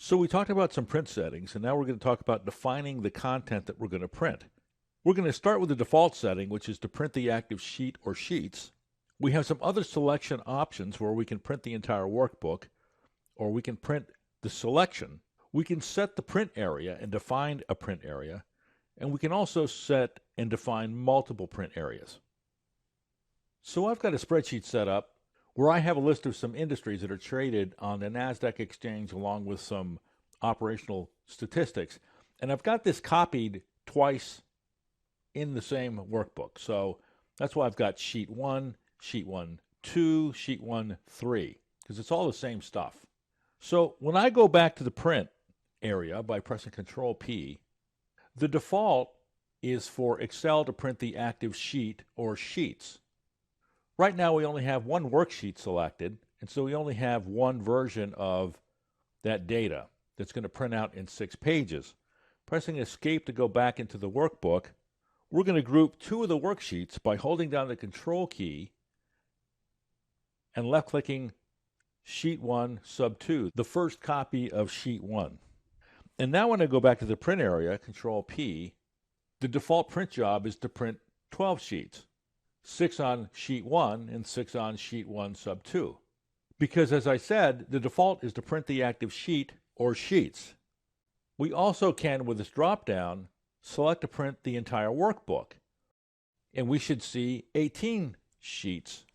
So we talked about some print settings, and now we're going to talk about defining the content that we're going to print. We're going to start with the default setting, which is to print the active sheet or sheets. We have some other selection options where we can print the entire workbook, or we can print the selection. We can set the print area and define a print area, and we can also set and define multiple print areas. So I've got a spreadsheet set up where I have a list of some industries that are traded on the NASDAQ exchange along with some operational statistics. And I've got this copied twice in the same workbook. So that's why I've got sheet 1, sheet 1, 2, sheet 1, 3, because it's all the same stuff. So when I go back to the print area by pressing Control P, the default is for Excel to print the active sheet or sheets. Right now we only have one worksheet selected, and so we only have one version of that data that's going to print out in 6 pages. Pressing Escape to go back into the workbook, we're going to group 2 of the worksheets by holding down the Control key and left-clicking Sheet 1, Sub 2, the first copy of Sheet 1. And now when I go back to the print area, Control P, the default print job is to print 12 sheets. 6 on sheet 1 and 6 on sheet 1 sub 2. Because as I said, the default is to print the active sheet or sheets. We also can, with this drop-down, select to print the entire workbook. And we should see 18 sheets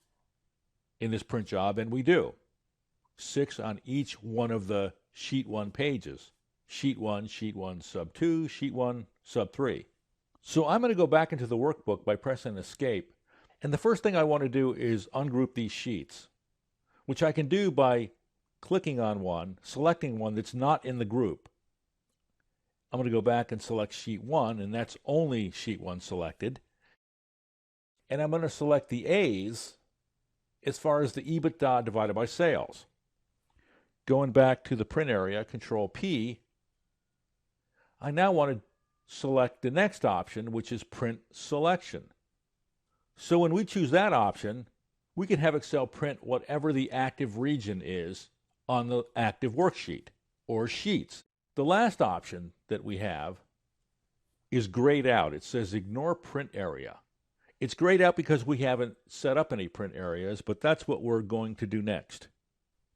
in this print job, and we do. 6 on each one of the sheet 1 pages. Sheet 1 sub 2, sheet 1 sub 3. So I'm going to go back into the workbook by pressing Escape. And the first thing I want to do is ungroup these sheets, which I can do by clicking on one, selecting one that's not in the group. I'm going to go back and select sheet 1, and that's only sheet 1 selected. And I'm going to select the A's as far as the EBITDA divided by sales. Going back to the print area, Control P, I now want to select the next option, which is Print Selection. So when we choose that option, we can have Excel print whatever the active region is on the active worksheet or sheets. The last option that we have is grayed out. It says Ignore Print Area. It's grayed out because we haven't set up any print areas, but that's what we're going to do next.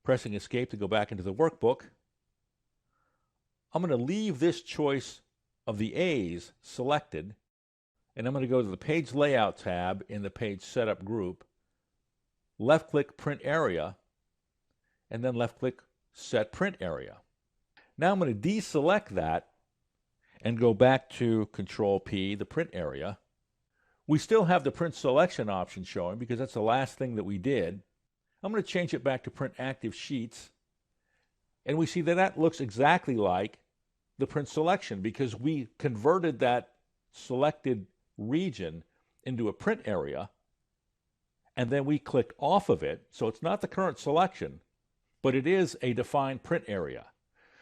Pressing Escape to go back into the workbook, I'm going to leave this choice of the A's selected, and I'm going to go to the Page Layout tab in the Page Setup group, left-click Print Area, and then left-click Set Print Area. Now I'm going to deselect that and go back to Control P, the print area. We still have the Print Selection option showing because that's the last thing that we did. I'm going to change it back to Print Active Sheets, and we see that that looks exactly like the Print Selection because we converted that selected region into a print area, and then we clicked off of it. So it's not the current selection, but it is a defined print area.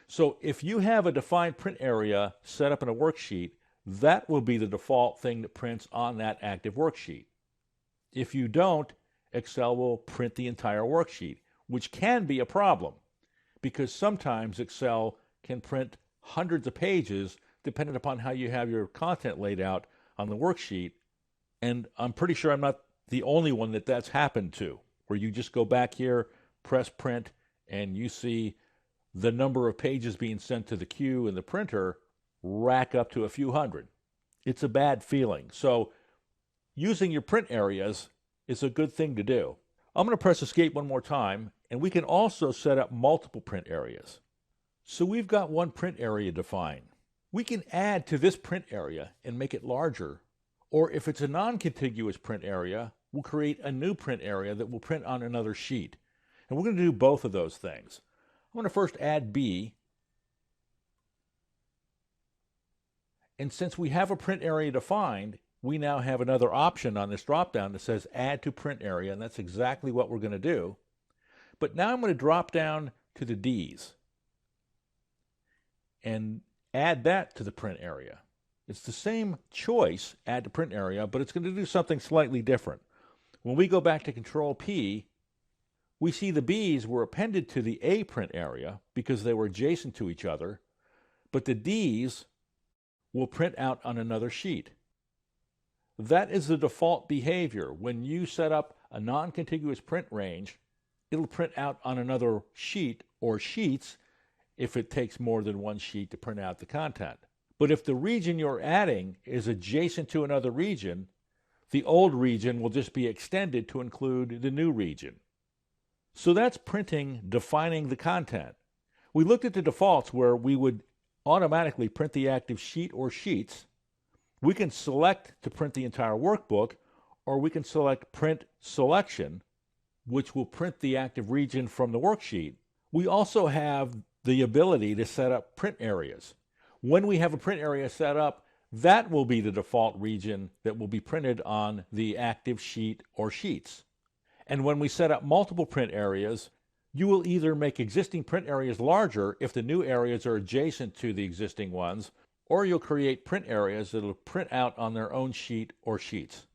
So if you have a defined print area set up in a worksheet, that will be the default thing that prints on that active worksheet. If you don't, Excel will print the entire worksheet, which can be a problem because sometimes Excel can print hundreds of pages depending upon how you have your content laid out on the worksheet. And I'm pretty sure I'm not the only one that that's happened to, where you just go back here, press print, and you see the number of pages being sent to the queue in the printer rack up to a few hundred. It's a bad feeling. So using your print areas is a good thing to do. I'm going to press Escape one more time, and we can also set up multiple print areas. So we've got one print area defined. We can add to this print area and make it larger, or if it's a non-contiguous print area, we'll create a new print area that will print on another sheet. And we're going to do both of those things. I'm going to first add B. And since we have a print area defined, we now have another option on this drop-down that says Add to Print Area, and that's exactly what we're going to do. But now I'm going to drop down to the D's and add that to the print area. It's the same choice, Add to Print Area, but it's going to do something slightly different. When we go back to Control P, We see the B's were appended to the A print area because they were adjacent to each other, but the D's will print out on another sheet. That is the default behavior. When you set up a non-contiguous print range, it'll print out on another sheet or sheets if it takes more than one sheet to print out the content. But if the region you're adding is adjacent to another region, the old region will just be extended to include the new region. So that's printing, defining the content. We looked at the defaults where we would automatically print the active sheet or sheets. We can select to print the entire workbook, or we can select Print Selection, which will print the active region from the worksheet. We also have the ability to set up print areas. When we have a print area set up, that will be the default region that will be printed on the active sheet or sheets. And when we set up multiple print areas, you will either make existing print areas larger if the new areas are adjacent to the existing ones, or you'll create print areas that will print out on their own sheet or sheets.